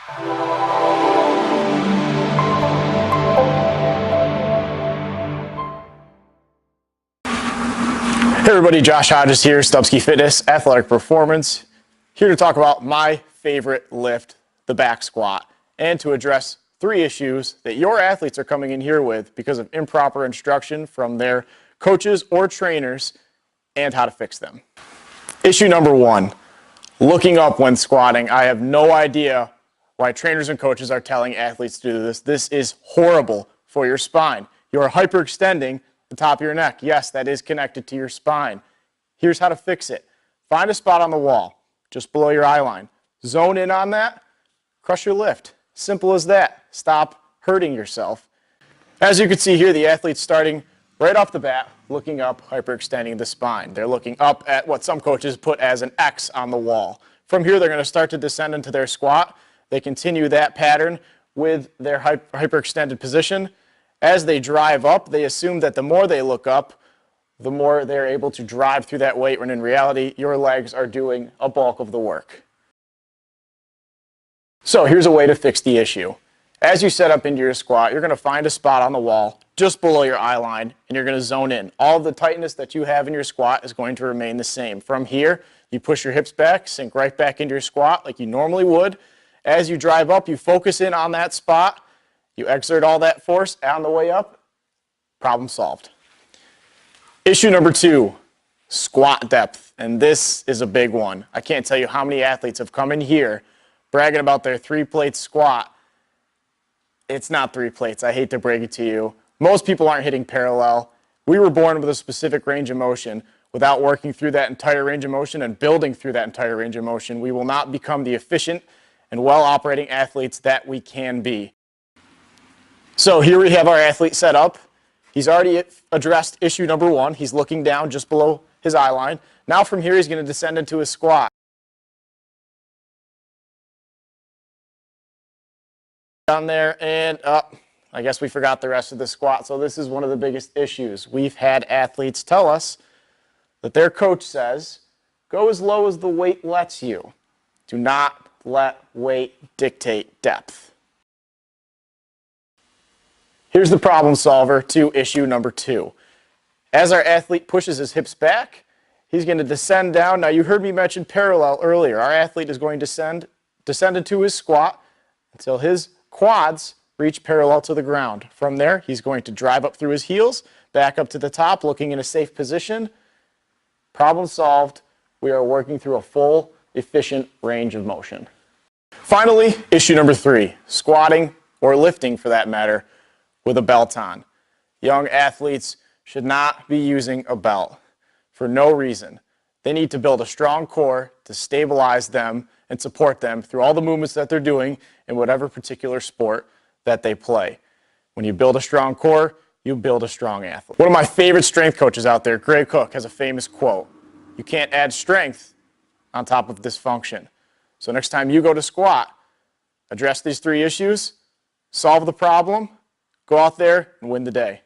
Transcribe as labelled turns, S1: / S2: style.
S1: Hey everybody, Josh Hodges here, Stubsky Fitness, Athletic Performance, here to talk about my favorite lift, the back squat, and to address 3 issues that your athletes are coming in here with because of improper instruction from their coaches or trainers and how to fix them. Issue number 1, looking up when squatting. I have no idea why trainers and coaches are telling athletes to do this. This is horrible for your spine. You're hyperextending the top of your neck. Yes, that is connected to your spine. Here's how to fix it. Find a spot on the wall, just below your eye line. Zone in on that, crush your lift. Simple as that. Stop hurting yourself. As you can see here, the athlete's starting right off the bat, looking up, hyperextending the spine. They're looking up at what some coaches put as an X on the wall. From here, they're going to start to descend into their squat. They continue that pattern with their hyperextended position. As they drive up, they assume that the more they look up, the more they're able to drive through that weight, when in reality, your legs are doing a bulk of the work. So here's a way to fix the issue. As you set up into your squat, you're going to find a spot on the wall just below your eye line, and you're going to zone in. All of the tightness that you have in your squat is going to remain the same. From here, you push your hips back, sink right back into your squat like you normally would. As you drive up, you focus in on that spot. You exert all that force on the way up, problem solved. Issue number 2, squat depth, and this is a big one. I can't tell you how many athletes have come in here bragging about their 3-plate squat. It's not 3 plates, I hate to break it to you. Most people aren't hitting parallel. We were born with a specific range of motion. Without working through that entire range of motion and building through that entire range of motion, we will not become the efficient and well-operating athletes that we can be. So here we have our athlete set up. He's already addressed issue number 1. He's looking down just below his eye line. Now from here, he's going to descend into his squat. Down there and up. I guess we forgot the rest of the squat. So this is one of the biggest issues. We've had athletes tell us that their coach says, go as low as the weight lets you. Do not let weight dictate depth. Here's the problem solver to issue number 2. As our athlete pushes his hips back, he's going to descend down. Now you heard me mention parallel earlier. Our athlete is going to descend into his squat until his quads reach parallel to the ground. From there, he's going to drive up through his heels, back up to the top, looking in a safe position. Problem solved. We are working through a full, efficient range of motion. Finally, issue number 3, squatting or lifting for that matter, with a belt on. Young athletes should not be using a belt for no reason. They need to build a strong core to stabilize them and support them through all the movements that they're doing in whatever particular sport that they play. When you build a strong core, you build a strong athlete. One of my favorite strength coaches out there, Greg Cook, has a famous quote: you can't add strength on top of dysfunction. So next time you go to squat, address these 3 issues, solve the problem, go out there and win the day.